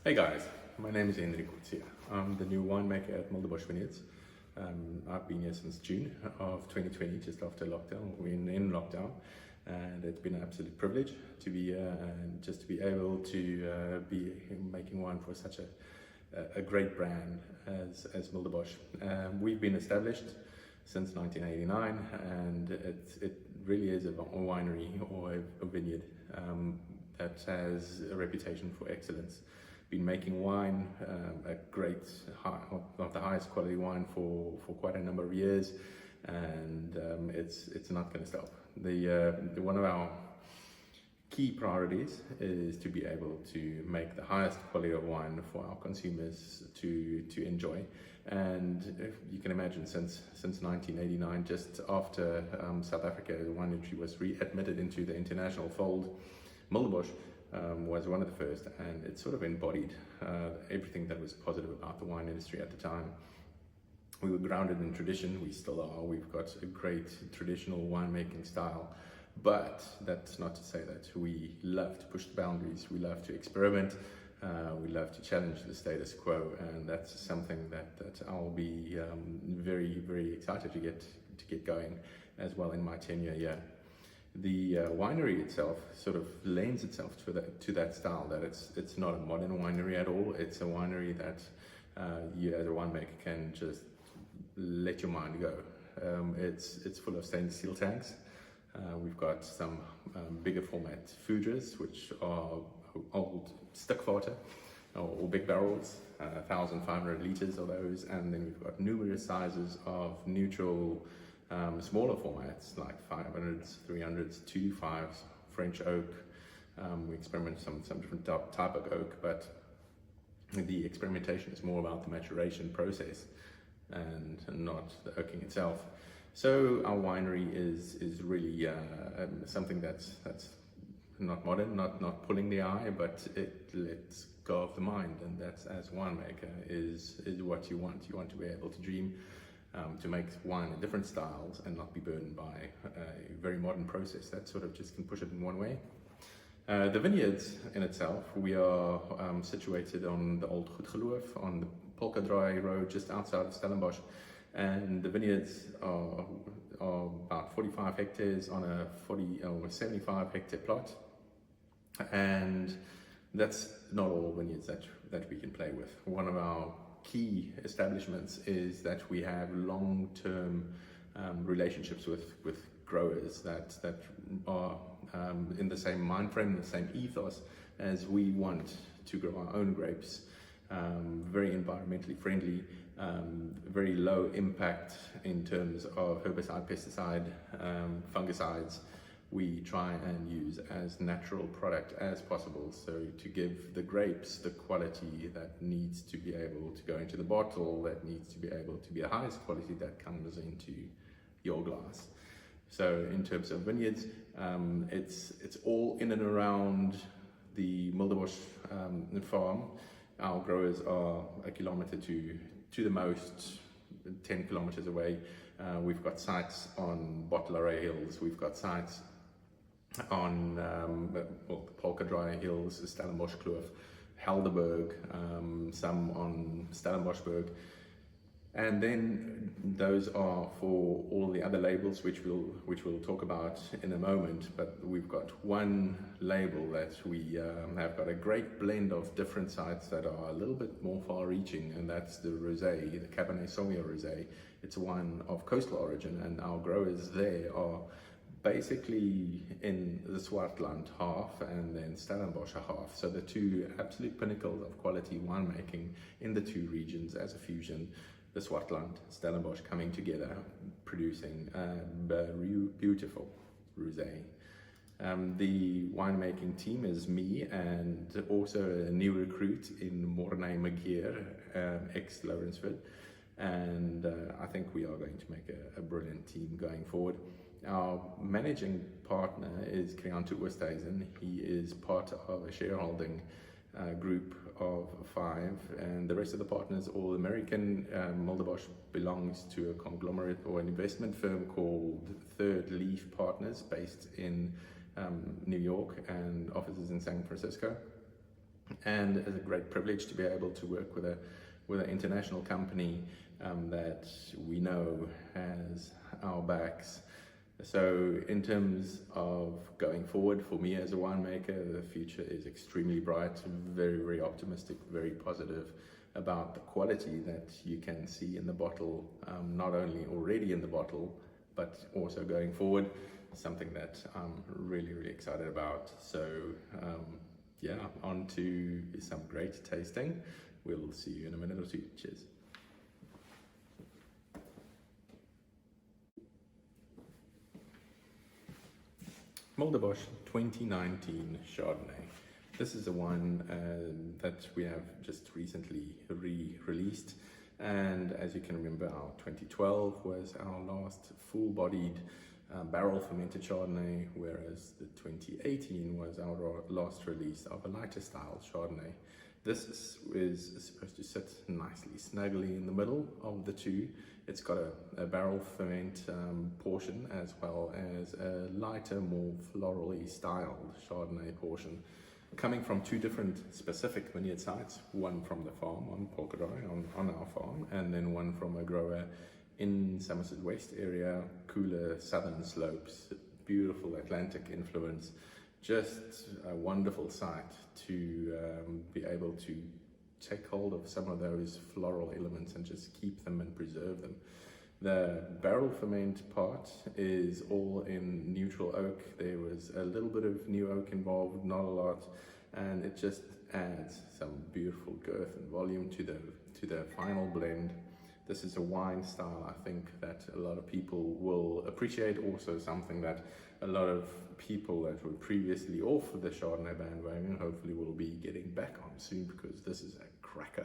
Hey guys, my name is Enrico. I'm the new winemaker at Mulderbosch Vineyards. I've been here since June of 2020, just after lockdown. We're in lockdown, and it's been an absolute privilege to be here and just to be able to be making wine for such a great brand as Mulderbosch. We've been established since 1989, and it really is a winery or a vineyard that has a reputation for excellence. Been making wine, of the highest quality wine for quite a number of years, and it's not going to stop. One of our key priorities is to be able to make the highest quality of wine for our consumers to enjoy. And if you can imagine, since 1989, just after South Africa, the wine industry was readmitted into the international fold, Mulderbosch was one of the first, and it sort of embodied everything that was positive about the wine industry at the time. We were grounded in tradition, we still are. We've got a great traditional winemaking style, but that's not to say that we love to push the boundaries, we love to experiment, we love to challenge the status quo, and that's something that I'll be very, very excited to get going as well in my tenure here. The winery itself sort of lends itself to that style, that it's not a modern winery at all. It's a winery that you as a winemaker can just let your mind go. It's full of stainless steel tanks. We've got some bigger format foedras, which are old stickvater or big barrels, 1,500 liters of those, and then we've got numerous sizes of neutral smaller formats like 500s, 300s, 225s, French oak. We experiment some different type of oak, but the experimentation is more about the maturation process and not the oaking itself. So our winery is really something that's not modern, not pulling the eye, but it lets go of the mind, and that's, as winemaker, is what you want. You want to be able to dream, to make wine in different styles and not be burdened by a very modern process that sort of just can push it in one way. The vineyards in itself, we are situated on the old Goedgeloof, on the Polkadraai road just outside of Stellenbosch, and the vineyards are about 45 hectares on a 75 hectare plot, and that's not all vineyards that we can play with. One of our key establishments is that we have long-term relationships with growers that are in the same mind frame, the same ethos as we want to grow our own grapes. Very environmentally friendly, very low impact in terms of herbicide, pesticide, fungicides. We try and use as natural product as possible, so to give the grapes the quality that needs to be able to go into the bottle, that needs to be able to be the highest quality that comes into your glass. So in terms of vineyards, it's all in and around the Mulderbosch farm. Our growers are a kilometer to the most, 10 kilometers away. We've got sites on Bottleray Hills, we've got sites on the Polkadraai Hills, Stellenbosch Kloof, Helderberg, some on Stellenboschberg, and then those are for all the other labels which we'll talk about in a moment. But we've got one label that we have got a great blend of different sites that are a little bit more far-reaching, and that's the rosé, the Cabernet Sauvignon rosé. It's a wine of coastal origin, and our growers there are basically in the Swartland half and then Stellenbosch half. So the two absolute pinnacles of quality winemaking in the two regions as a fusion, the Swartland, Stellenbosch coming together, producing a beautiful rosé. The winemaking team is me and also a new recruit in Mornay Magier, ex-Lawrenceford, and I think we are going to make a brilliant team going forward. Our managing partner is Krianto Oosthuizen. He is part of a shareholding group of 5, and the rest of the partners all American. Mulderbosch belongs to a conglomerate or an investment firm called Third Leaf Partners, based in New York and offices in San Francisco. and it's a great privilege to be able to work with an international company that we know has our backs. So in terms of going forward, for me as a winemaker, the future is extremely bright, very, very optimistic, very positive about the quality that you can see in the bottle, not only already in the bottle, but also going forward, something that I'm really, really excited about. So yeah, on to some great tasting. We'll see you in a minute or two. Cheers. Mulderbosch 2019 Chardonnay. This is a wine that we have just recently re-released, and as you can remember, our 2012 was our last full-bodied barrel fermented Chardonnay, whereas the 2018 was our last release of a lighter style Chardonnay. This is supposed to sit nicely, snugly in the middle of the two. It's got a barrel ferment portion, as well as a lighter, more florally styled Chardonnay portion, coming from two different specific vineyard sites, one from the farm on Polkadai, on our farm, and then one from a grower in Somerset West area, cooler southern slopes, beautiful Atlantic influence. Just a wonderful site to be able to take hold of some of those floral elements and just keep them and preserve them. The barrel ferment part is all in neutral oak. There was a little bit of new oak involved, not a lot, and it just adds some beautiful girth and volume to the final blend. This is a wine style I think that a lot of people will appreciate, also something that a lot of people that were previously off the Chardonnay bandwagon hopefully will be getting back on soon, because this is a cracker.